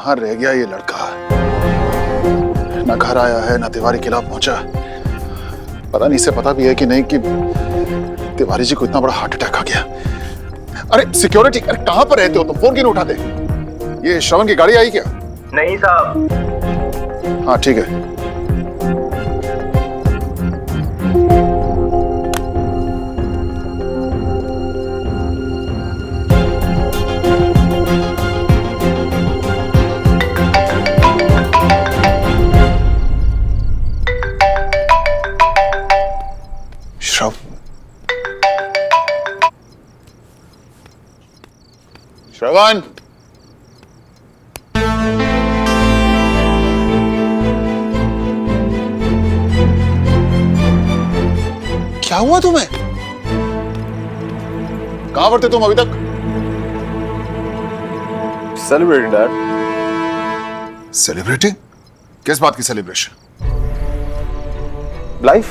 कहाँ रह गया ये लड़का? ना घर आया है, ना तिवारी किला पहुंचा। पता नहीं, इसे पता भी है कि नहीं कि तिवारी जी को इतना बड़ा हार्ट अटैक आ गया। अरे सिक्योरिटी, अरे कहां पर रहते हो तुम? फोन क्यों नहीं उठाते? ये श्रवण की गाड़ी आई क्या? नहीं साहब। हाँ ठीक है। श्रवण, क्या हुआ तुम्हें? कहां पर थे तुम अभी तक? Celebrating dad. सेलिब्रेटिंग? किस बात की सेलिब्रेशन? लाइफ,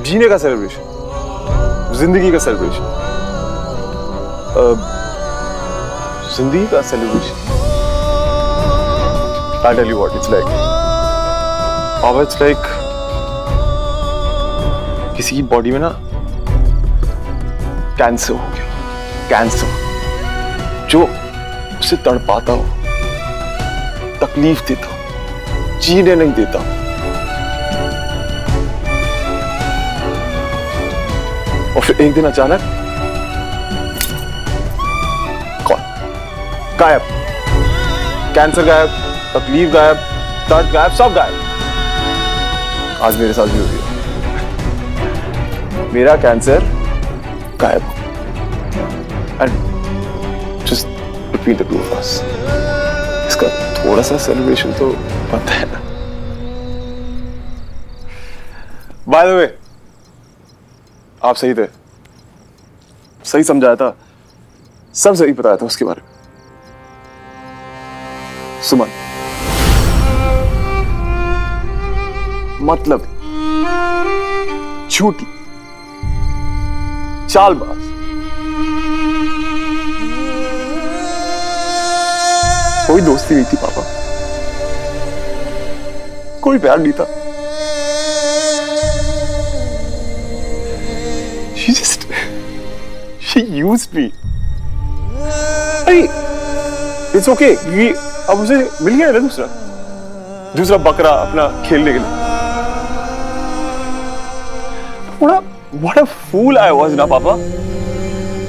जीने का सेलिब्रेशन, जिंदगी का सेलिब्रेशन। जिंदगी का celebration. I tell you what it's like. अब इट्स लाइक किसी की बॉडी में ना कैंसर हो गया। कैंसर जो उसे तड़पाता हो, तकलीफ देता हो, जीने नहीं देता। और फिर एक दिन अचानक गायब। कैंसर गायब, तकलीफ गायब, दर्द गायब, सब गायब। आज मेरे साथ भी हो गया। मेरा कैंसर गायब। And just between the two of us. इसका थोड़ा सा सेलिब्रेशन तो बनता है ना। बाय द वे, आप सही थे, सही समझाया था, सब सही बताया था उसके बारे में। सुमन मतलब झूठी, चालबाज, कोई दोस्ती नहीं थी पापा, कोई प्यार नहीं था। She used me. अरे it's okay, ये अब उसे मिल गया ना दूसरा बकरा अपना खेलने के लिए। What a fool I was ना पापा।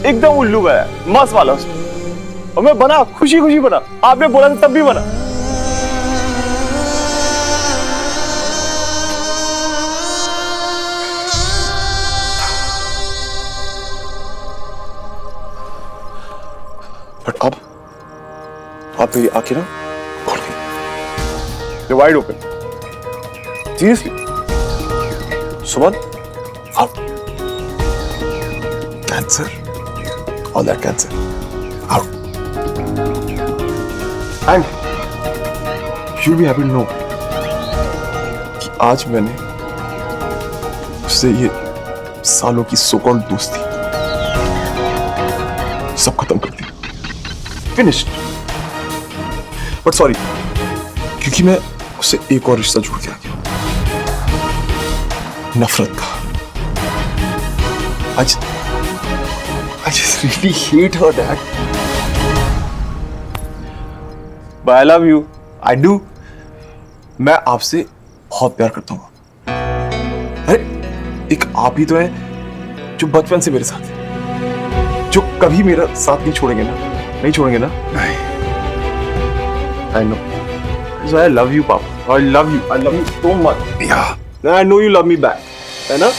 एकदम उल्लू गया, मस्त वाला उसमें। और मैं बना, खुशी खुशी बना। आपने बोला था तब भी बना। बट अब आप मेरी आंखें ना खोल गई, वाइड ओपन। सीरियसली सुमन, आप cancer, all that cancer out. And you be happy to know कि आज मैंने उससे ये सालों की सो कॉल्ड दोस्ती सब खत्म कर दी। फिनिश्ड। बट सॉरी, क्योंकि मैं उससे एक और रिश्ता जुड़ के आ गया, नफरत का। I just really hate her, Dad. But I love you. I do. मैं आपसे बहुत प्यार करता हूँ। अरे एक आप ही तो हैं जो बचपन से मेरे साथ है, जो कभी मेरा साथ नहीं छोड़ेंगे ना। नहीं छोड़ेंगे ना? नहीं। I know. So I love you, Papa. I love you. I love you so much. Yeah. I know you love me back. है ना?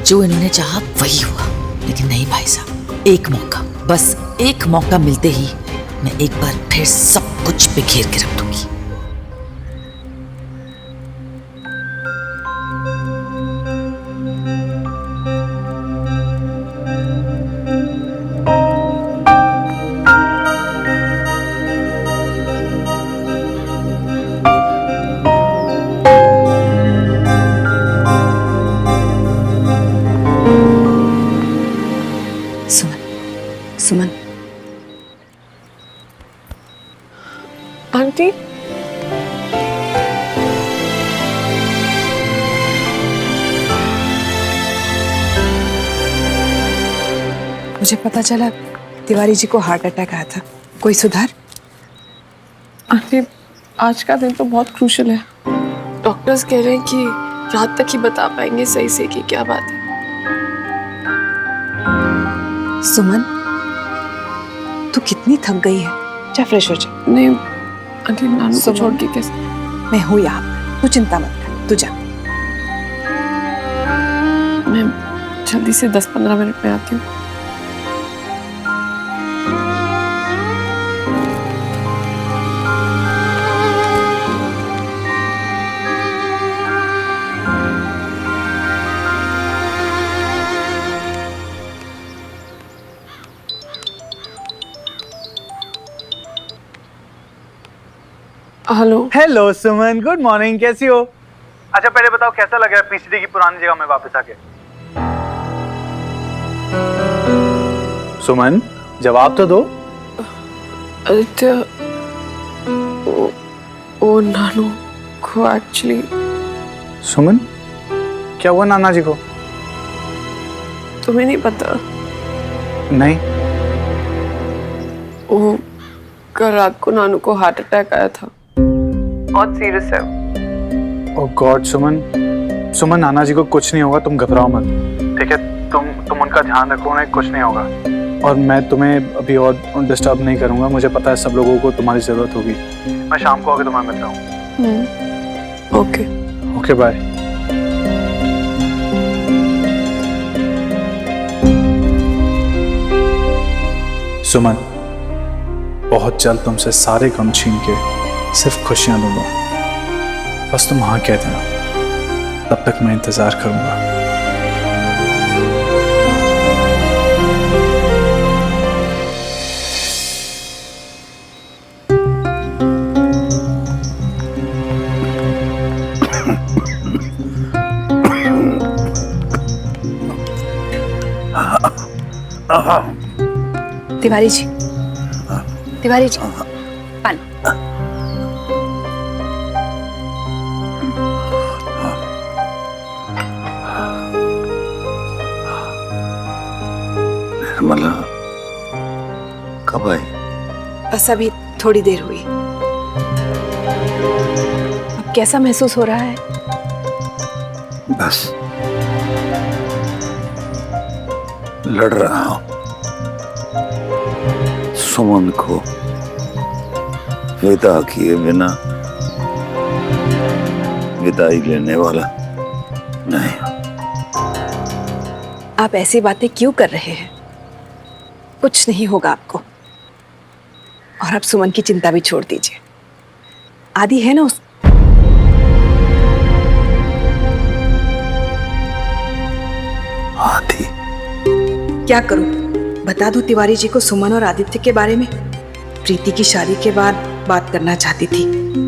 जो इन्होंने चाहा वही हुआ, लेकिन नहीं भाई साहब, एक मौका, बस एक मौका मिलते ही मैं एक बार फिर सब कुछ बिखेर के रख दूंगी। सुमन, आंटी। मुझे पता चला तिवारी जी को हार्ट अटैक आया था। कोई सुधार? आंटी, आज का दिन तो बहुत क्रूशियल है। डॉक्टर्स कह रहे हैं कि रात तक ही बता पाएंगे सही से कि क्या बात है। सुमन, तू कितनी थक गई है, जा फ्रेश हो जा। नहीं आंटी, नानू को सुमन। छोड़ के कैसे? मैं हूँ यहाँ, तू चिंता मत कर, तू जा। मैं जल्दी से 10-15 मिनट में आती हूँ। हेलो। हेलो सुमन, गुड मॉर्निंग, कैसी हो? अच्छा पहले बताओ कैसा लग रहा है पीसीडी की पुरानी जगह में वापस आके? सुमन जवाब तो दो। आदित्य, वो नानू को एक्चुअली। सुमन क्या हुआ नाना जी को? तुम्हें नहीं पता? नहीं। वो कल रात को नानू को हार्ट अटैक आया था। बहुत सीरियस है। ओह गॉड सुमन, सुमन नाना जी को कुछ नहीं होगा, तुम घबराओ मत, ठीक है? तुम उनका ध्यान रखो, उन्हें कुछ नहीं होगा। और मैं तुम्हें अभी और डिस्टर्ब नहीं करूंगा, मुझे पता है सब लोगों को तुम्हारी जरूरत होगी। मैं शाम को आके तुम्हें मिलता हूँ। ओके। Okay bye. सुमन बहुत जल्द तुमसे सारे गम छीन के सिर्फ खुशियां दूंगा, बस तुम हाँ कह देना, तब तक मैं इंतजार करूंगा। तिवारी जी, तिवारी जी, पानी। निर्मला कब आई? बस अभी थोड़ी देर हुई। अब कैसा महसूस हो रहा है? बस लड़ रहा हूं सुमन को विदा किए बिना विदाई लेने वाला नहीं। आप ऐसी बातें क्यों कर रहे हैं? कुछ नहीं होगा आपको। और आप सुमन की चिंता भी छोड़ दीजिए। आदि है ना उस आदि? क्या करूं? बता दूं तिवारी जी को सुमन और आदित्य के बारे में? प्रीति की शादी के बाद बात करना चाहती थी,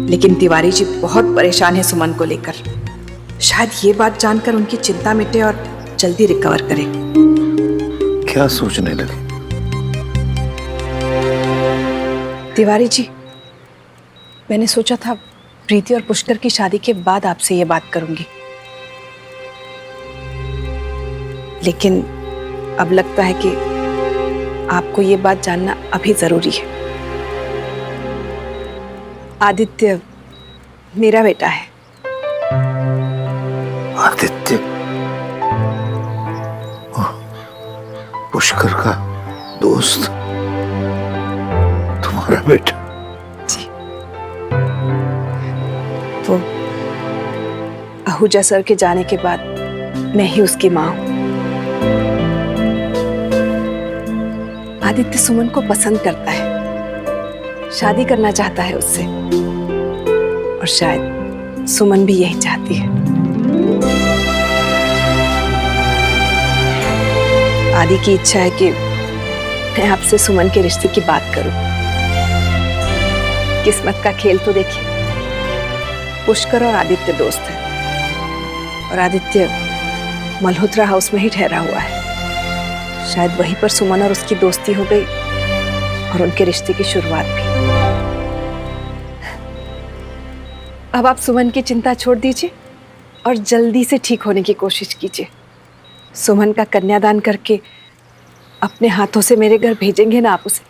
लेकिन तिवारी जी बहुत परेशान है सुमन को लेकर। शायद ये बात जानकर उनकी चिंता मिटे और जल्दी रिकवर करे। क्या सोचने लगे? तिवारी जी, मैंने सोचा था प्रीति और पुष्कर की शादी के बाद आपसे ये बात करूंगी, लेकिन अब लगता है कि आपको ये बात जानना अभी जरूरी है। आदित्य मेरा बेटा है। आदित्य पुष्कर का दोस्त, तुम्हारा बेटा? जी। वो आहूजा सर के जाने के बाद मैं ही उसकी माँ हूं। आदित्य सुमन को पसंद करता है, शादी करना चाहता है उससे, और शायद सुमन भी यही चाहती है। आदि की इच्छा है कि मैं आपसे सुमन के रिश्ते की बात करूं। किस्मत का खेल तो देखिए, पुष्कर और आदित्य दोस्त हैं, और आदित्य मल्होत्रा हाउस में ही ठहरा हुआ है। शायद वहीं पर सुमन और उसकी दोस्ती हो गई और उनके रिश्ते की शुरुआत भी। अब आप सुमन की चिंता छोड़ दीजिए और जल्दी से ठीक होने की कोशिश कीजिए। सुमन का कन्यादान करके अपने हाथों से मेरे घर भेजेंगे ना आप उसे?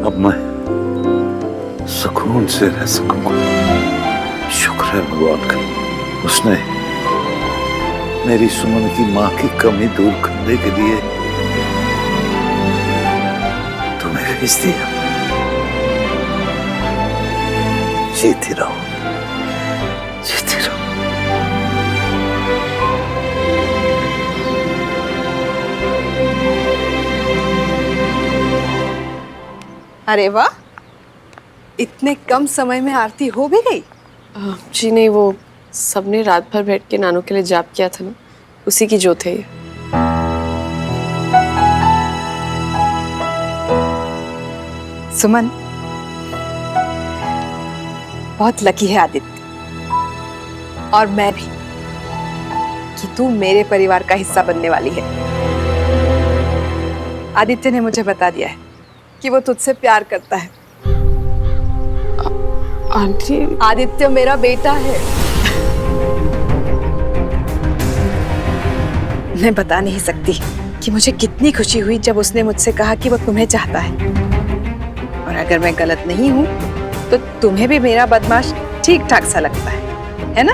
अब मैं सुकून से रह सकूंगा। शुक्र है भगवान का, उसने मेरी सुमन की मां की कमी दूर करने के लिए तुम्हें भेज दिया। जीती रहो, जीती रहो। अरे वाह, इतने कम समय में आरती हो भी गई। जी नहीं, वो सबने रात भर बैठ के नानू के लिए जाप किया था ना, उसी की जोत है ये। सुमन, बहुत लकी है आदित्य और मैं भी कि तू मेरे परिवार का हिस्सा बनने वाली है। आदित्य ने मुझे बता दिया है कि वो तुझसे प्यार करता है। आंटी, आदित्य मेरा बेटा है। मैं बता नहीं सकती कि मुझे कितनी खुशी हुई जब उसने मुझसे कहा कि वो तुम्हें चाहता है। और अगर मैं गलत नहीं हूं तो तुम्हें भी मेरा बदमाश ठीक ठाक सा लगता है ना?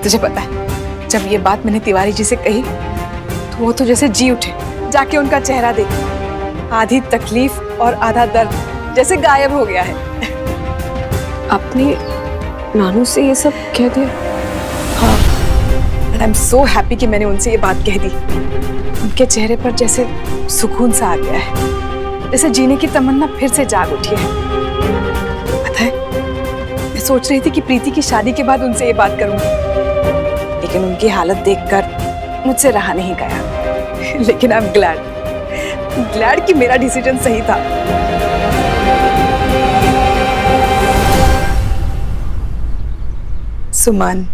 तुझे पता है, जब ये बात मैंने तिवारी जी से कही तो वो तो जैसे जी उठे। जाके उनका चेहरा देख, आधी तकलीफ और आधा दर्द जैसे गायब हो गया है। आपने नानू से ये सब कह दिया? हाँ, आई एम सो हैप्पी कि मैंने उनसे ये बात कह दी। उनके चेहरे पर जैसे सुकून सा आ गया है, जैसे जीने की तमन्ना फिर से जाग उठी है। पता है, मैं सोच रही थी कि प्रीति की शादी के बाद उनसे ये बात करूंगी, लेकिन उनकी हालत देखकर मुझसे रहा नहीं गया। लेकिन आई एम ग्लैड कि मेरा डिसीजन सही था। सुमन,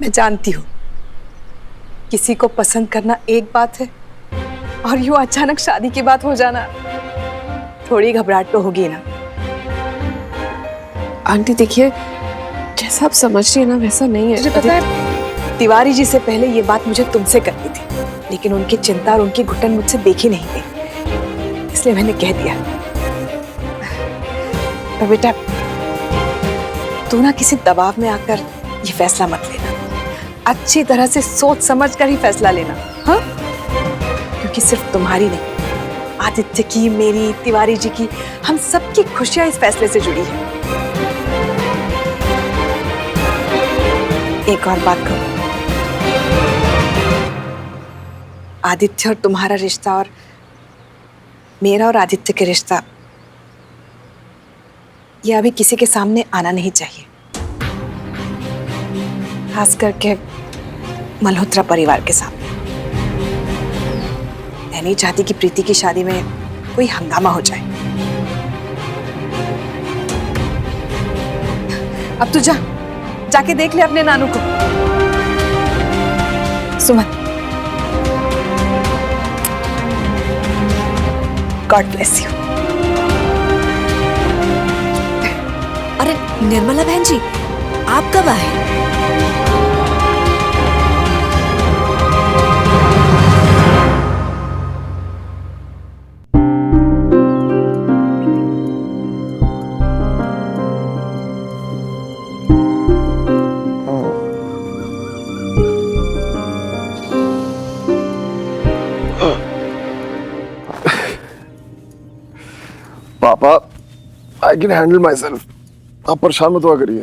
मैं जानती हूँ किसी को पसंद करना एक बात है और यूं अचानक शादी की बात हो जाना, थोड़ी घबराहट तो होगी ना। आंटी देखिए, जैसा आप समझ रही है ना वैसा नहीं है। मुझे पता है, तिवारी जी से पहले ये बात मुझे तुमसे करनी थी, लेकिन उनकी चिंता और उनकी घुटन मुझसे देखी नहीं गई, इसलिए मैंने कह दिया। पर बेटा, तू ना किसी दबाव में आकर ये फैसला मत लेना। अच्छी तरह से सोच समझ कर ही फैसला लेना, हाँ? क्योंकि सिर्फ तुम्हारी नहीं, आदित्य की, मेरी, तिवारी जी की, हम सबकी खुशियां इस फैसले से जुड़ी है। एक और बात कहूं, आदित्य और तुम्हारा रिश्ता और मेरा और आदित्य के रिश्ता, यह अभी किसी के सामने आना नहीं चाहिए, खास करके मल्होत्रा परिवार के सामने। मैं नहीं चाहती कि प्रीति की शादी में कोई हंगामा हो जाए। अब तू जाके देख ले अपने नानू को। सुमन, गॉड ब्लेस यू। अरे निर्मला बहन जी, आप कब आए? पापा, I can handle my self, आप परेशान मत हुआ करिए।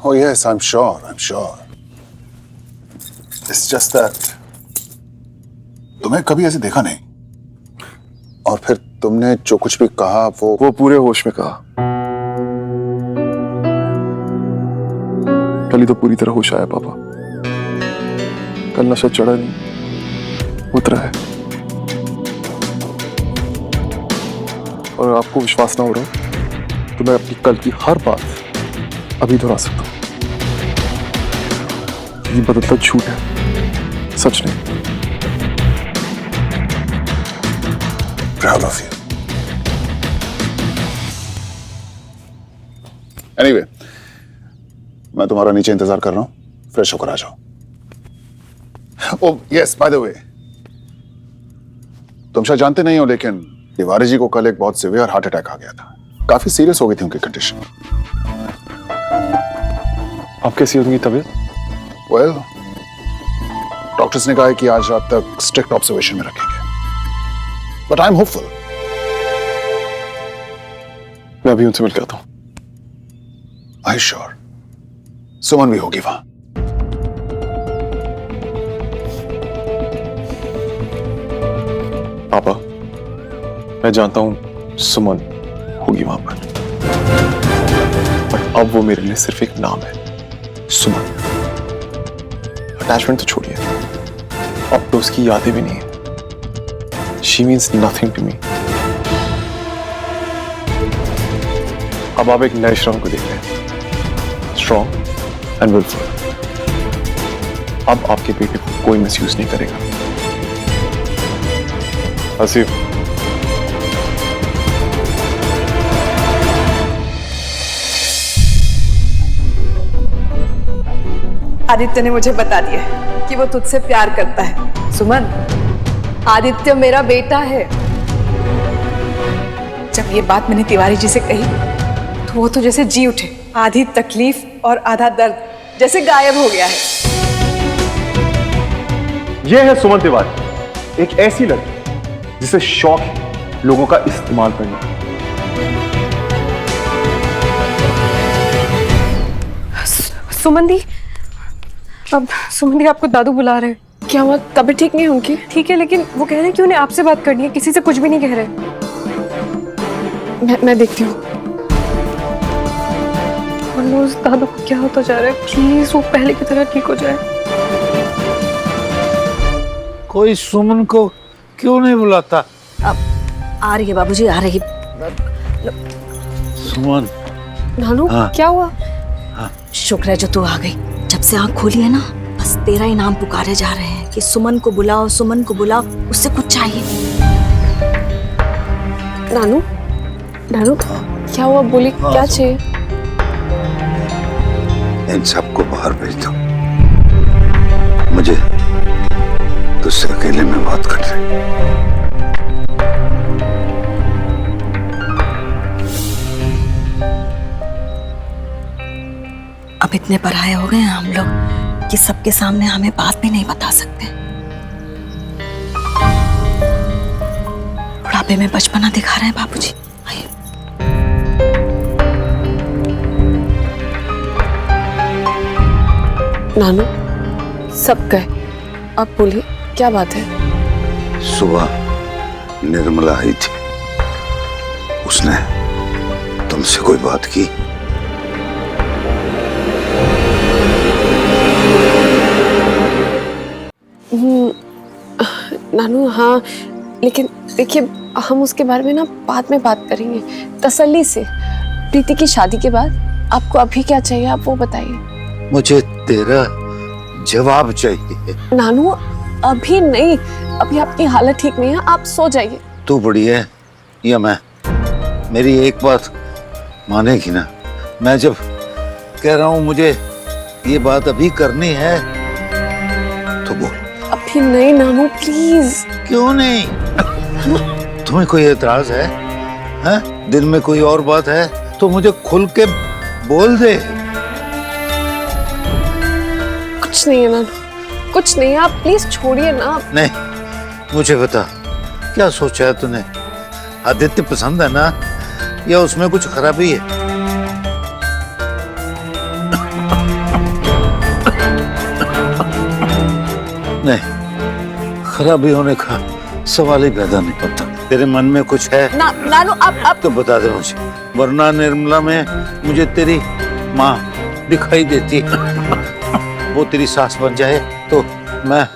Oh yes, I'm sure. It's just that तुम्हें कभी ऐसे देखा नहीं, और फिर तुमने जो कुछ भी कहा वो पूरे होश में कहा। कल ही तो पूरी तरह होश आया पापा। कल नशा चढ़ा नहीं, उतरा है। और आपको विश्वास ना हो रहा तो मैं अपनी कल की हर बात अभी दोहरा सकता हूं। ये बदलता झूठ है, सच नहीं। proud of you. Anyway, मैं तुम्हारा नीचे इंतजार कर रहा हूं, फ्रेश होकर आ जाओ। Oh yes, by the way, तुम शायद जानते नहीं हो लेकिन तिवारी जी को कल एक बहुत सीवियर हार्ट अटैक आ गया था। काफी सीरियस हो गई थी उनकी कंडीशन। अब कैसी है उनकी तबीयत? वेल, डॉक्टर्स ने कहा है कि आज रात तक स्ट्रिक्ट ऑब्जर्वेशन में रखेंगे, बट आई एम होपफुल। मैं अभी उनसे मिल के आता हूं। आई श्योर सुमन भी होगी वहां। पापा, मैं जानता हूं सुमन होगी वहां पर, बट अब वो मेरे लिए सिर्फ एक नाम है, सुमन। अटैचमेंट तो छोड़िए, अब तो उसकी यादें भी नहीं है। She means nothing to me. अब आप एक नए श्रम को देख रहे हैं, स्ट्रॉन्ग एंड विलफुल। अब आपके बेटे को कोई मिसयूज नहीं करेगा। आसिफ, आदित्य ने मुझे बता दिया है कि वो तुझसे प्यार करता है। सुमन, आदित्य मेरा बेटा है। जब ये बात मैंने तिवारी जी से कही तो वो तो जैसे जी उठे। आधी तकलीफ और आधा दर्द जैसे गायब हो गया है। यह है सुमन तिवारी, एक ऐसी लड़की जिसे शौक है लोगों का इस्तेमाल करने का। सुमन दी, अब सुमन दी आपको दादू बुला रहे हैं। क्या हुआ, तबीयत ठीक नहीं उनकी? ठीक है, लेकिन वो कह रहे हैं कि उन्हें आपसे बात करनी है, किसी से कुछ भी नहीं कह रहे। मैं देखती हूँ। मनोज, दादू को क्या होता जा रहा है? प्लीज वो पहले की तरह ठीक हो जाए। कोई सुमन को क्यों नहीं बुलाता? अब आ रही है बाबूजी, आ रही। सुमन, नानू, हाँ। क्या हुआ? शुक्र है जो तू आ गई। जब से आंख खोली है ना, बस तेरा ही नाम पुकारे जा रहे हैं कि सुमन को बुलाओ, सुमन को बुलाओ, उससे कुछ चाहिए। नानू, नानू, क्या हुआ? बोली, क्या चाहिए? इन सबको बाहर भेज दो, मुझे तुझसे अकेले में बात कर रही। अब इतने पराये हो गए हैं हम लोग कि सबके सामने हमें बात भी नहीं बता सकते। बुढ़ापे में बचपना दिखा रहे हैं बाबूजी। आइए। नानू, सब गए, आप बोलिए क्या बात है? सुबह निर्मला आई थी, उसने तुमसे कोई बात की? नानू, हाँ, लेकिन देखिए हम उसके बारे में ना बाद में बात करेंगे, तसल्ली से। प्रीति की शादी के बाद आपको अभी क्या चाहिए, आप वो बताइए। मुझे तेरा जवाब चाहिए। नानू, अभी नहीं, अभी आपकी हालत ठीक नहीं है, आप सो जाइए। तू बड़ी है या मैं? मेरी एक बात मानेगी ना? मैं जब कह रहा हूं मुझे ये बात अभी करनी है तो बोल। अभी नहीं नानू, प्लीज। क्यों नहीं? तुम्हें कोई एतराज है? हैं? दिल में कोई और बात है तो मुझे खुल के बोल दे। कुछ नहीं है नानू, कुछ नहीं है, आप प्लीज छोड़िए ना। नहीं, मुझे बता, क्या सोचा है तूने? आदित्य पसंद है ना, या उसमें कुछ खराबी है? नहीं, खराबी होने का सवाल ही पैदा नहीं होता। तेरे मन में कुछ है नानू, आप तो बता दे मुझे, वरना निर्मला में मुझे तेरी माँ दिखाई देती। वो तेरी सास बन जाए तो मैं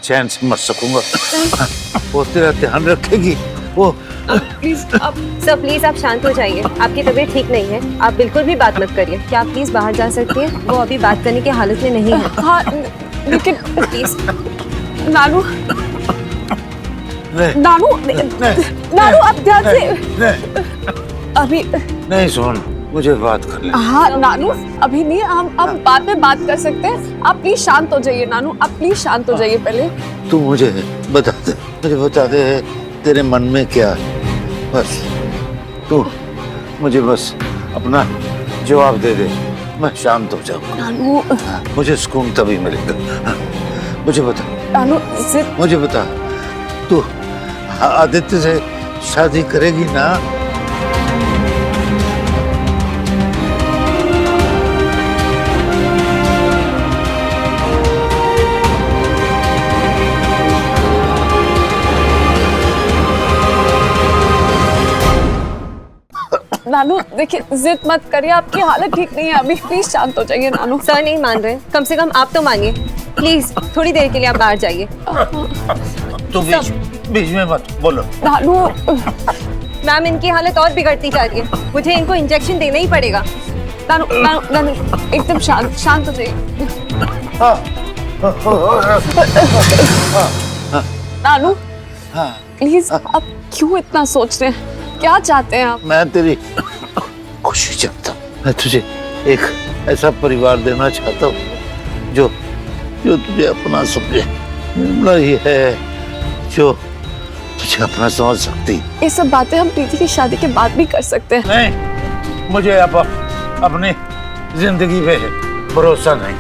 चैन से मर सकूंगा। वो तेरा ध्यान रखेगी। वो प्लीज, आप सर प्लीज आप शांत हो जाइए, आपकी तबीयत ठीक नहीं है, आप बिल्कुल भी बात मत करिए। क्या आप प्लीज बाहर जा सकती हैं? वो अभी बात करने की हालत में नहीं है। हाँ, लेकिन प्लीज। नानू, नहीं नानू नहीं नानू आप ध्यान से नहीं अभी नहीं सुमन, मुझे बात कर ले। हाँ नानू अभी नहीं, हम बाद में बात कर सकते हैं। आप प्लीज शांत हो जाइए नानू, आप प्लीज शांत हो जाइए पहले। तू मुझे बता दे तेरे मन में क्या है, बस तू मुझे बस अपना जवाब दे दे, मैं शांत हो जाऊंगा। नानू मुझे सुकून तभी मिलेगा। मुझे बता नानू जिद मुझे बता, तू आदित्य से शादी करेगी ना? नानू देखिए जिद मत करिए, आपकी हालत ठीक नहीं है अभी, प्लीज शांत हो जाइए नानू। सर नहीं मान रहे, कम से कम आप तो मानिए प्लीज। थोड़ी देर के लिए आप बाहर जाइए। तू बीच में मत बोलो। नानू मैम इनकी हालत और बिगड़ती जा रही है, मुझे इनको इंजेक्शन देना ही पड़ेगा। नानू नानू नानू एकदम शांत हो जाइए। नानू प्लीज आप क्यों इतना सोच रहे हैं, क्या चाहते हैं आप? मैं तेरी खुशी चाहता हूँ। मैं तुझे एक ऐसा परिवार देना चाहता हूँ जो तुझे अपना समझे। निर्मला ही है जो तुझे अपना समझ सकती। ये सब बातें हम प्रीति की शादी के बाद भी कर सकते हैं। नहीं, मुझे अब अपनी जिंदगी पे भरोसा नहीं।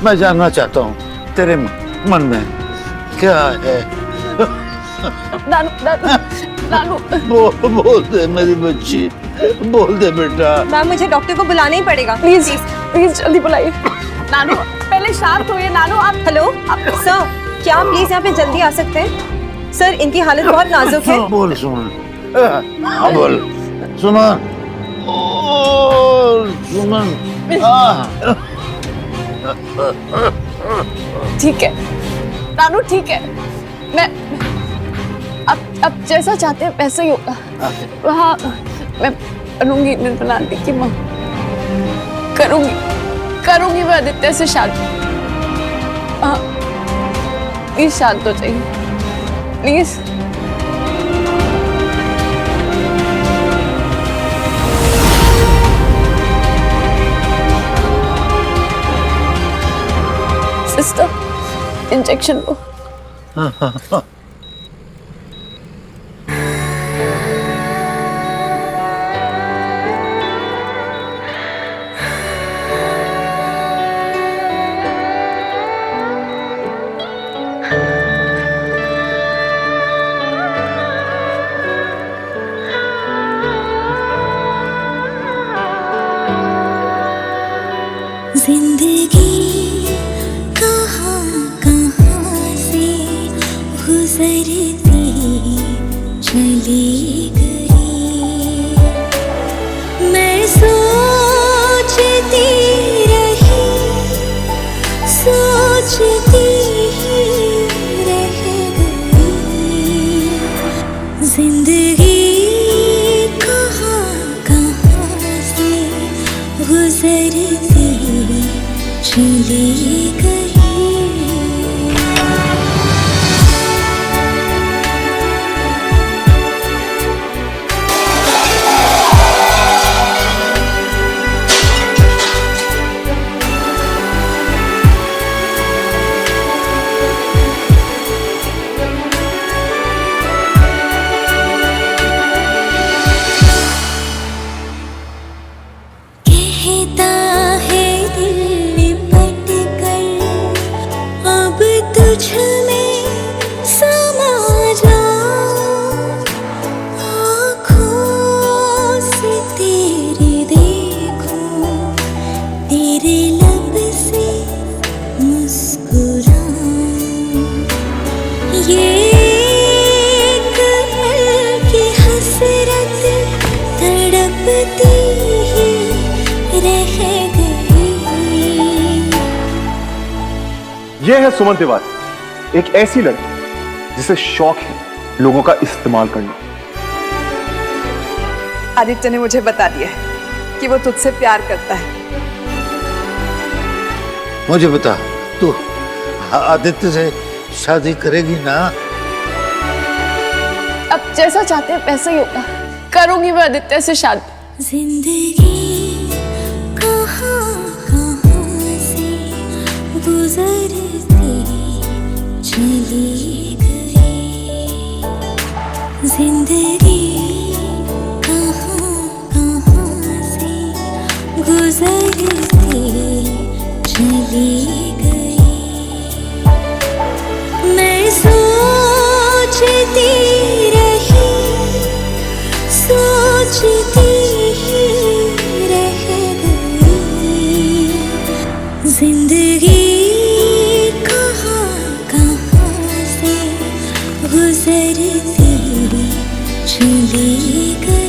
मैं जानना चाहता हूँ तेरे मन में क्या है। नानू नानू नानू बोल दे मेरी बच्ची, बोल दे बेटा। मैम मुझे डॉक्टर को बुलाना ही पड़ेगा। प्लीज प्लीज जल्दी बुलाइए। नानू पहले शांत होइए। नानू आप हेलो सर, क्या आप प्लीज यहाँ पे जल्दी आ सकते हैं? सर इनकी हालत बहुत नाजुक है। बोल सुमन, बोल सुमन, सुमन। ठीक है नानू ठीक है, मैं अब जैसा चाहते हैं वैसा ही होगा। हाँ मैं बनूंगी निर्मला आंटी की माँ, करूंगी मैं आदित्य से शादी। हाँ प्लीज शांत हो जाइए प्लीज। सिस्टर इंजेक्शन लो। जिंदगी कहाँ कहाँ से गुजरती चली गई, मैं सोचती रही रह गई। जिंदगी कहाँ कहाँ से गुजरती चली गई। कहता है दिल लिपट कर अब तुझ में समा जाऊं, आँखों से तेरे देखूं, तेरे लब से मुस्कुराऊं। ये एक पल की हसरत तड़पती ही रह गई। यह है सुमन तिवारी, एक ऐसी लड़की जिसे शौक है लोगों का इस्तेमाल करना। आदित्य ने मुझे बता दिया है कि वो तुझसे प्यार करता है। मुझे बता, तू आदित्य से शादी करेगी ना? जैसा चाहते हैं वैसा ही होगा। करूंगी मैं आदित्य से शादी। जिंदगी कहाँ कहाँ से गुजरती चली गई, जिंदगी कहाँ कहाँ से गुजरती चली गई। मैं सोचती रही, सोचती ही रह गई, जिंदगी कहाँ कहाँ से गुजरती चली गई।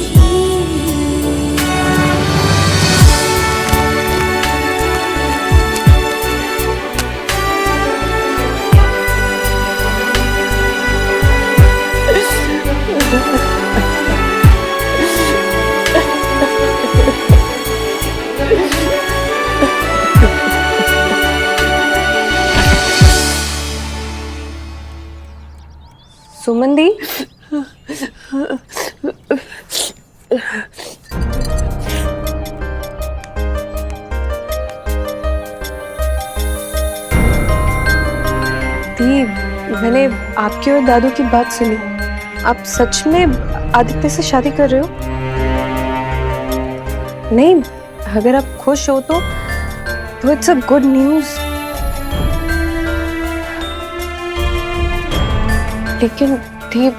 सुमन दी, मैंने आपकी और दादू की बात सुनी। आप सच में आदित्य से शादी कर रहे हो? नहीं, अगर आप खुश हो तो इट्स अ गुड न्यूज। लेकिन दी,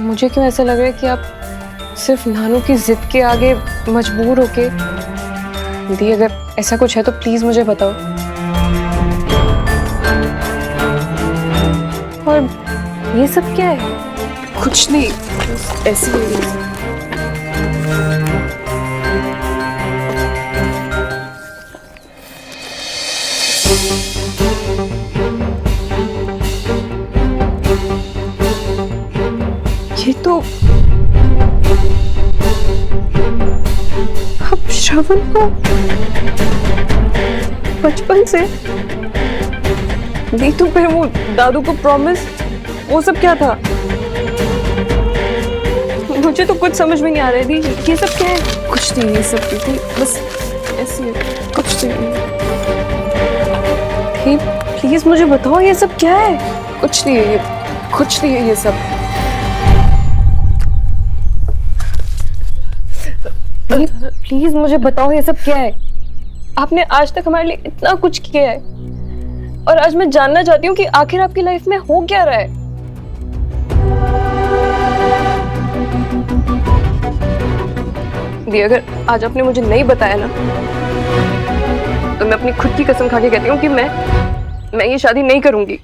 मुझे क्यों ऐसा लग रहा है कि आप सिर्फ नानू की जिद के आगे मजबूर होके। दी, अगर ऐसा कुछ है तो प्लीज मुझे बताओ। और ये सब क्या है? कुछ नहीं, ऐसे ही। ये तो अब श्रवण को बचपन से दी, तो फिर वो दादू को प्रॉमिस, वो सब क्या था? मुझे तो कुछ समझ में नहीं आ रहा है दी, ये सब क्या है? कुछ नहीं, ये सब दी, बस ऐसे ही, कुछ नहीं। दी, प्लीज मुझे बताओ ये सब क्या है? कुछ नहीं है ये, कुछ नहीं है ये सब। प्लीज मुझे बताओ ये सब क्या है? आपने आज तक हमारे लिए इतना कुछ किया है और आज मैं जानना चाहती हूँ कि आखिर आपकी लाइफ में हो क्या रहा है। दी, अगर आज आपने मुझे नहीं बताया ना, तो मैं अपनी खुद की कसम खा के कहती हूँ कि मैं ये शादी नहीं करूंगी।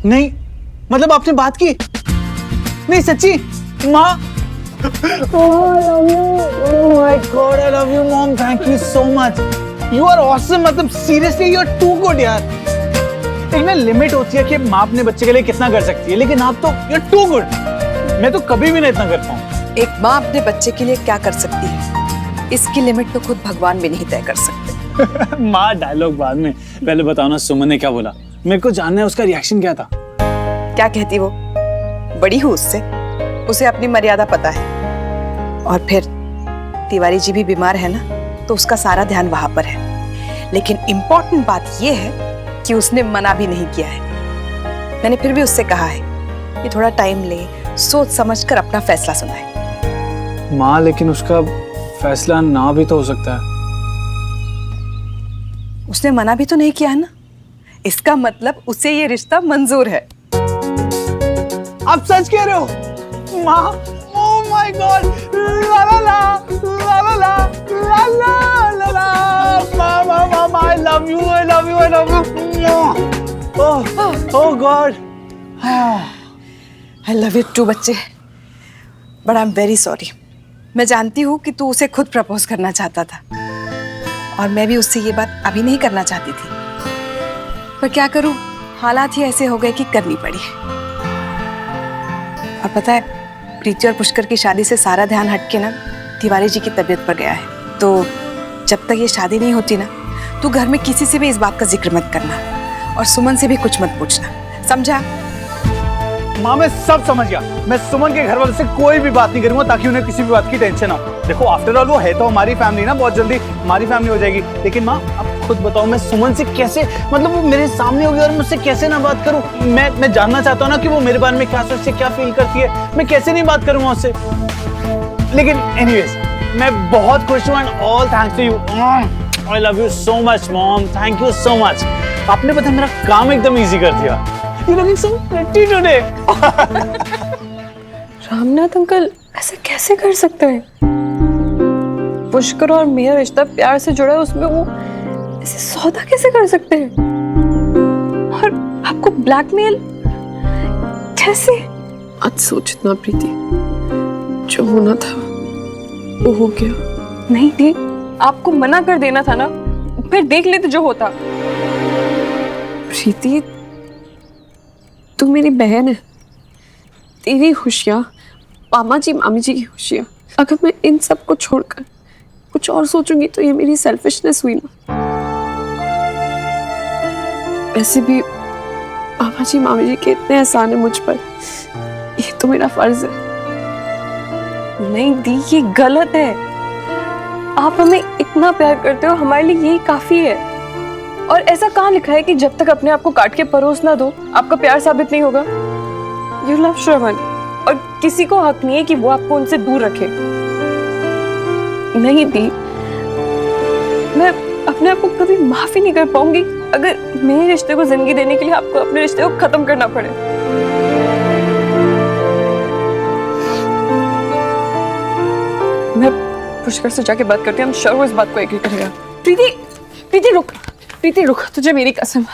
नहीं, मतलब आपने बात की? नहीं सच्ची माँ? Oh my God, I love you, mom. Thank you so much. You are awesome. मतलब seriously, you are too good यार। एक ना लिमिट होती है कि माँ अपने बच्चे के लिए कितना कर सकती है, लेकिन आप तो you are too good. मैं तो कभी भी नहीं इतना कर पाऊँ। एक माँ अपने बच्चे के लिए क्या कर सकती है, इसकी लिमिट तो खुद भगवान भी नहीं तय कर सकते। माँ, डायलॉग बाद में, पहले बताओ ना सुमन ने क्या बोला? मेरे को जानना है उसका रिएक्शन क्या था। क्या कहती वो? बड़ी हूँ उससे, उसे अपनी मर्यादा पता है। और फिर तिवारी जी भी बीमार है ना, तो उसका सारा ध्यान वहां पर है। लेकिन इम्पोर्टेंट बात यह है कि उसने मना भी नहीं किया है। मैंने फिर भी उससे कहा है कि थोड़ा टाइम ले, सोच समझ कर अपना फैसला सुनाए। माँ, लेकिन उसका फैसला ना भी तो हो सकता है। उसने मना भी तो नहीं किया है ना, इसका मतलब उसे ये रिश्ता मंजूर है। आप सच कह रहे हो माँ? ओह माय गॉड, ला ला ला ला ला ला ला ला ला ला, माँ माँ माँ, I love you, I love you, I love you। Oh God, I love you too बच्चे, but I'm very sorry। मैं जानती हूँ कि तू उसे खुद प्रपोज करना चाहता था और मैं भी उससे ये बात अभी नहीं करना चाहती थी, पर क्या करूँ, हालात ही ऐसे हो गए कि करनी पड़ी। और पता है, प्रीति और पुष्कर की शादी से सारा ध्यान हटके ना तिवारी जी की तबीयत पर गया है, तो जब तक ये शादी नहीं होती ना, तू घर में किसी से भी इस बात का जिक्र मत करना और सुमन से भी कुछ मत पूछना, समझा? माँ मैं सब समझ गया। मैं सुमन के घर वालों से कोई भी बात नहीं करूंगा ताकि उन्हें किसी भी बात की टेंशन हो। देखो आफ्टर ऑल वो है तो हमारी फैमिली ना, बहुत जल्दी हमारी फैमिली हो जाएगी। लेकिन माँ आप खुद बताओ, मैं सुमन से कैसे, मतलब वो मेरे सामने होगी और मुझसे कैसे ना बात करूं? मैं जानना चाहता हूँ ना कि वो मेरे बारे में क्या सोचती है, क्या फील करती है। मैं कैसे नहीं बात करूंगा उससे? लेकिन एनीवेज मैं बहुत खुश हूँ and all thanks to you. I love you so much mom, thank you so much. आपने पता मेरा काम एकदम इजी कर दिया। You're looking so pretty today. Ramnath uncle ऐसा कैसे कर सकते हैं? पुष्कर और मेरा रिश्ता प्यार से जुड़ा है, उसमें वो ऐसे सौदा कैसे कर सकते हैं? और आपको ब्लैकमेल कैसे? आज सोच इतना प्रीति, जो होना था वो हो गया। नहीं थी, आपको मना कर देना था ना, फिर देख लेते जो होता। प्रीति तू मेरी बहन है, तेरी खुशियाँ, मामा जी मामी जी की खुशियाँ, अगर मैं इन सब को छोड़कर कुछ और सोचूंगी तो ये मेरी सेल्फिशनेस हुई ना। वैसे भी मामा जी मामी जी के इतने एहसान है मुझ पर, ये तो मेरा फर्ज है। नहीं दी, ये गलत है। आप हमें इतना प्यार करते हो, हमारे लिए यही काफी है। और ऐसा कहाँ लिखा है कि जब तक अपने आप को काट के परोस ना दो आपका प्यार साबित नहीं होगा? यू लव श्रवण और किसी को हक नहीं है कि वो आपको उनसे दूर रखे। नहीं दी, मैं अपने आप को कभी माफ ही नहीं कर पाऊंगी अगर मेरे रिश्ते को जिंदगी देने के लिए आपको अपने रिश्ते को खत्म करना पड़े। मैं पुष्कर से जाके बात करती हूँ, I'm sure वो इस बात को एग्री करेगा। प्रीति प्रीति रुक, प्रीति रुक, तुझे मेरी कसम।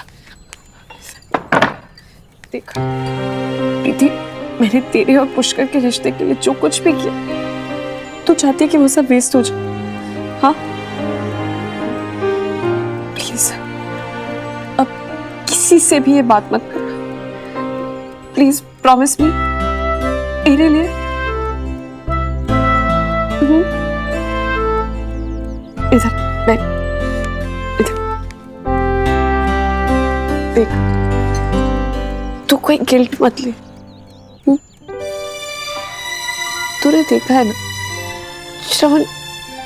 देख प्रीति, मैंने तेरे और पुष्कर के रिश्ते के लिए जो कुछ भी किया, तू चाहती है कि वो सब वेस्ट हो जाए? हाँ प्लीज अब किसी से भी ये बात मत करना, प्लीज प्रॉमिस मी, मेरे लिए। इधर बैठ, इधर देख, तू कोई गिल्ट मत ले। तूने देखा है ना श्रवण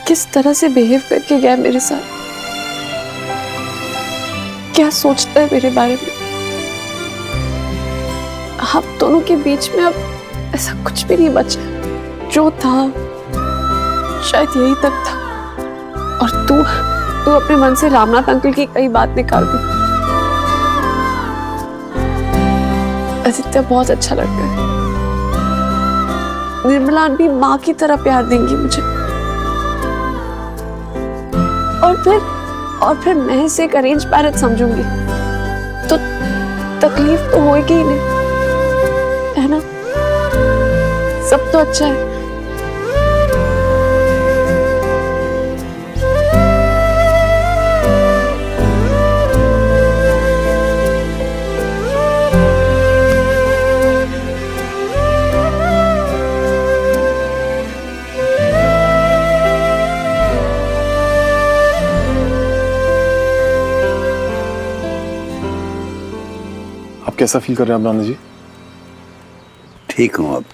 किस तरह से बिहेव करके गया मेरे साथ, क्या सोचता है मेरे बारे में। हम दोनों के बीच में अब ऐसा कुछ भी नहीं बचा, जो था शायद यही तक था। और तू अपने मन से रामनाथ अंकल की कई बात निकाल दी। आदित्य बहुत अच्छा लड़का है, निर्मला भी माँ की तरह प्यार देंगी मुझे, और फिर मैं इसे एक अरेंज मैरिज समझूंगी तो तकलीफ तो होगी ही नहीं, है ना? सब तो अच्छा है। कैसा फील कर रहे हैं आप नाना जी? ठीक हूँ अब।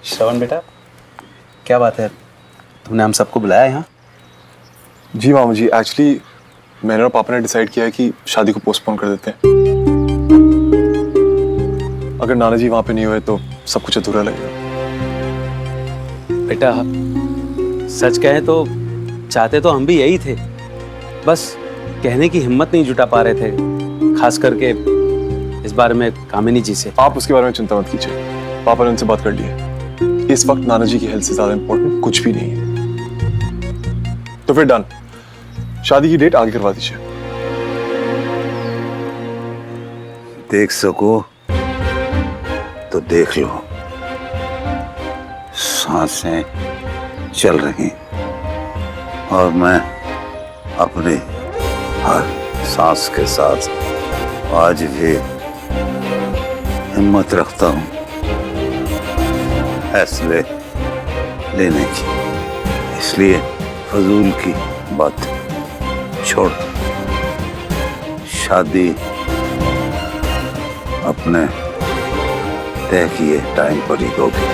श्रवण बेटा, क्या बात है, तुमने हम सबको बुलाया यहाँ? जी मामा जी, एक्चुअली मैंने और पापा ने डिसाइड किया है कि शादी को पोस्टपोन कर देते हैं। अगर नाना जी वहां पे नहीं हुए तो सब कुछ अधूरा लगेगा। बेटा सच कहें तो चाहते तो हम भी यही थे, बस कहने की हिम्मत नहीं जुटा पा रहे थे, खास करके इस बारे में कामिनी जी से। आप उसके बारे में चिंता मत कीजिए, पापा ने उनसे बात कर ली है। इस वक्त नाना जी की हेल्थ से ज्यादा इंपॉर्टेंट कुछ भी नहीं है। तो फिर डन, शादी की डेट आगे करवा दीजिए। देख सको तो देख लो, सांसें चल रही और मैं अपने हर सांस के साथ आज भी हिम्मत रखता हूँ फैसले लेने की, इसलिए फजूल की बात छोड़। शादी अपने तय किए टाइम पर ही होगी।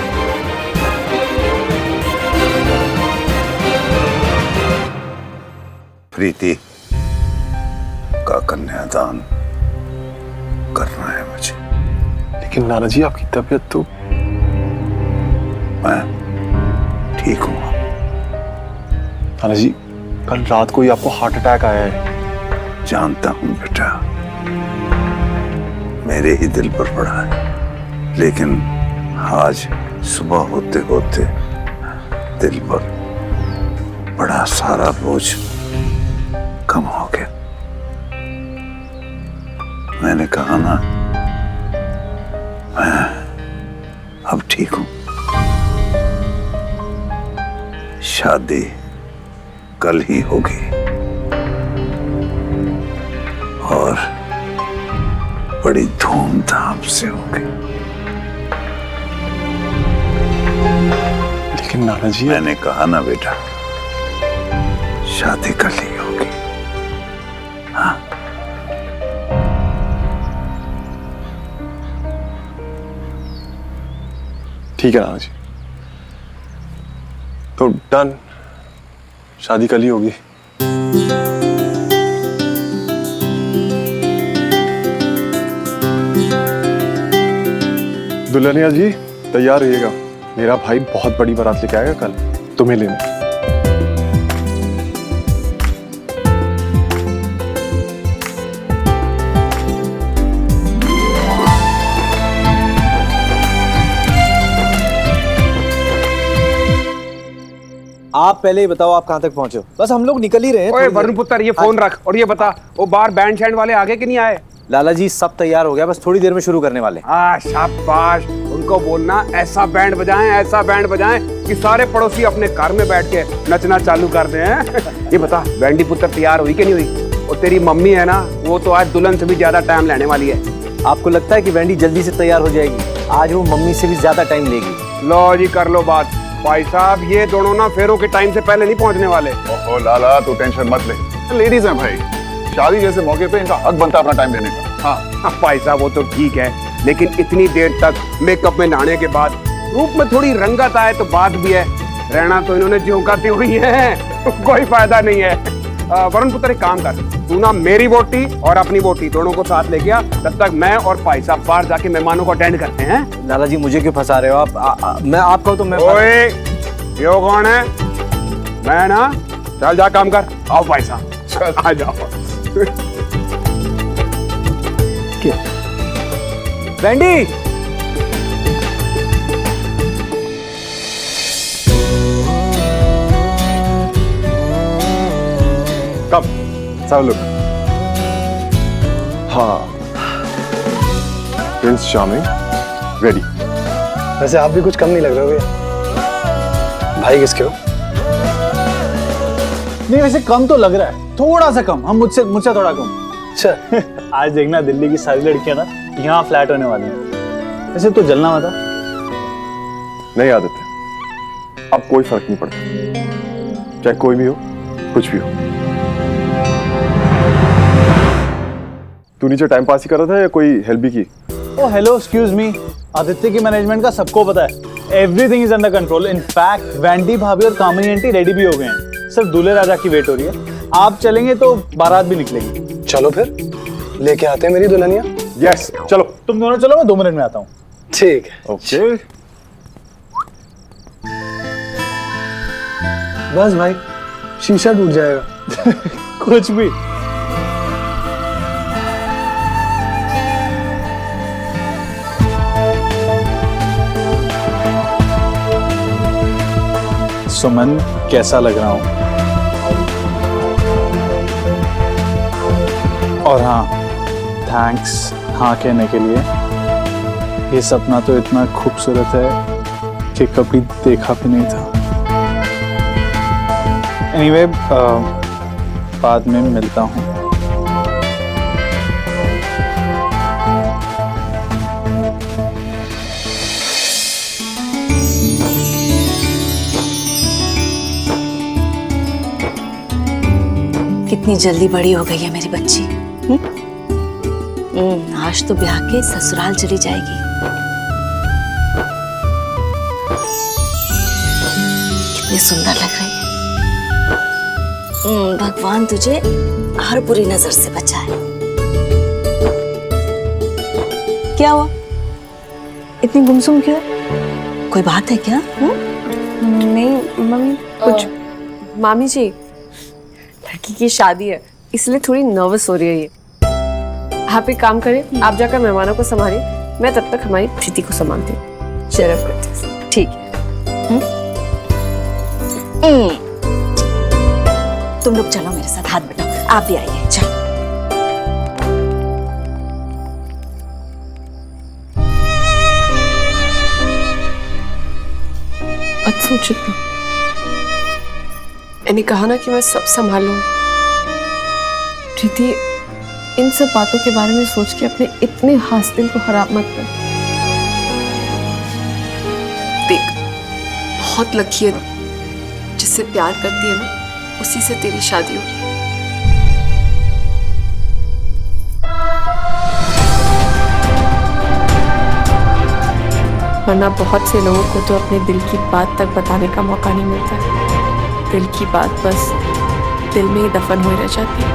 प्रीति का कन्यादान करना है मुझे। लेकिन नाना जी आपकी तबीयत तो। मैं ठीक हूँ। नाना जी कल रात को ही आपको हार्ट अटैक आया है। जानता हूँ बेटा, मेरे ही दिल पर पड़ा है, लेकिन आज सुबह होते होते दिल पर बड़ा सारा बोझ कम हो गया। मैंने कहा ना, मैं अब ठीक हूं। शादी कल ही होगी और बड़ी धूमधाम से होगी। लेकिन नाना जी मैंने कहा ना बेटा, शादी कल ही होगी। हाँ, ठीक है नाना जी, तो डन, शादी कल ही होगी। दुल्हनिया जी तैयार रहिएगा, मेरा भाई बहुत बड़ी बारात लेके आएगा कल तुम्हें लेने। आप पहले ही बताओ, आप कहाँ तक पहुंचे हो? बस हम लोग निकल ही रहे हैं। ओए वरुण पुत्र, ये फोन रख और ये बता, वो बाहर बैंड शैंड वाले आगे कि नहीं आए? लाला जी सब तैयार हो गया, बस थोड़ी देर में शुरू करने वाले। शाबाश, उनको बोलना ऐसा बैंड बजाएं कि सारे पड़ोसी अपने कार में बैठ के नचना चालू कर दें। ये बता, बैंडी पुत्र तैयार हुई कि नहीं हुई? और तेरी मम्मी है ना, वो तो आज दुल्हन से भी ज्यादा टाइम लेने वाली है। आपको लगता है कि बैंडी जल्दी से तैयार हो जाएगी? आज वो मम्मी से भी ज्यादा टाइम लेगी। लो जी, कर लो बात। भाई साहब, ये दोनों ना फेरों के टाइम से पहले नहीं पहुंचने वाले। ओहो लाला, तू टेंशन मत ले, लेडीज हैं भाई, शादी जैसे मौके पे इनका हक बनता है अपना टाइम देने का। हाँ भाई साहब, वो तो ठीक है, लेकिन इतनी देर तक मेकअप में नहाने के बाद रूप में थोड़ी रंगत आए तो बात भी है। रहना तो इन्होंने झोंकाती हुई है, कोई फायदा नहीं है। वरुण पुत्र, एक काम कर, तू ना मेरी वोटी और अपनी वोटी दोनों को साथ लेके आ, तब तक मैं और भाई साहब बाहर जाके मेहमानों को अटेंड करते हैं। लाला जी मुझे क्यों फंसा रहे हो आप? मैं आपको तो मैं। ओए, ये कौन है? मैं ना, चल जा काम कर। आओ भाई साहब, आ जाओ। बैंडी, कब सब लोग? हाँ, प्रिंस चार्मिंग रेडी। वैसे आप भी कुछ कम नहीं लग रहे हो भैया। भाई किसके हो? नहीं वैसे कम तो लग रहा है, थोड़ा सा कम। हम मुझसे थोड़ा कम। अच्छा आज देखना, दिल्ली की सारी लड़कियां ना यहाँ फ्लैट होने वाली हैं। वैसे तो जलना मत। नहीं आदत, अब कोई फर्क नहीं पड़ता, चाहे कोई भी हो, कुछ भी हो। तू नीचे टाइम पास ही कर रहा था या कोई हेल्प भी की? ओ हेलो, एक्सक्यूज मी, आदित्य की मैनेजमेंट का सबको पता है, everything is under control. In fact Vendée भाभी और कामिनी आंटी रेडी भी हो गए हैं, सिर्फ दूल्हे राजा की वेट हो रही है। आप चलेंगे तो बारात भी निकलेगी। चलो फिर लेके आते हैं मेरी दुल्हनिया। यस, चलो। तुम दोनों चलो, मैं 2 मिनट में आता हूँ। ठीक है। ओके। बस भाई, शीशा टूट जाएगा। कुछ भी। सुमन, कैसा लग रहा हूं? और हाँ, थैंक्स हाँ कहने के लिए। ये सपना तो इतना खूबसूरत है कि कभी देखा भी नहीं था। एनीवे, बाद में मिलता हूँ। कितनी जल्दी बड़ी हो गई है मेरी बच्ची। आज तो ब्याह के ससुराल चली जाएगी। कितनी सुंदर लग रही है। भगवान तुझे हर बुरी नजर से बचाए। क्या हुआ, इतनी गुमसुम क्यों है? कोई बात है क्या? नहीं मम्मी कुछ। मामी जी, लड़की की शादी है इसलिए थोड़ी नर्वस हो रही है ये। आप एक काम करें, आप जाकर मेहमानों को संभालिए, मैं तब तक हमारी प्रीति को संभालती हूँ। शरफ करती। ठीक है। तुम लोग चलो मेरे साथ, हाथ बटाओ। आप भी आइए, चलो। मत सोच इतना। मैंने कहा ना कि मैं सब संभाल लूँ। प्रीति, इन सब बातों के बारे में सोच के अपने इतने खास दिल को खराब मत कर। देख, बहुत लकी है, जिससे प्यार करती है ना उसी से तेरी शादी हो रही है। वरना बहुत से लोगों को तो अपने दिल की बात तक बताने का मौका नहीं मिलता है। दिल की बात बस दिल में ही दफन हुई रह जाती है।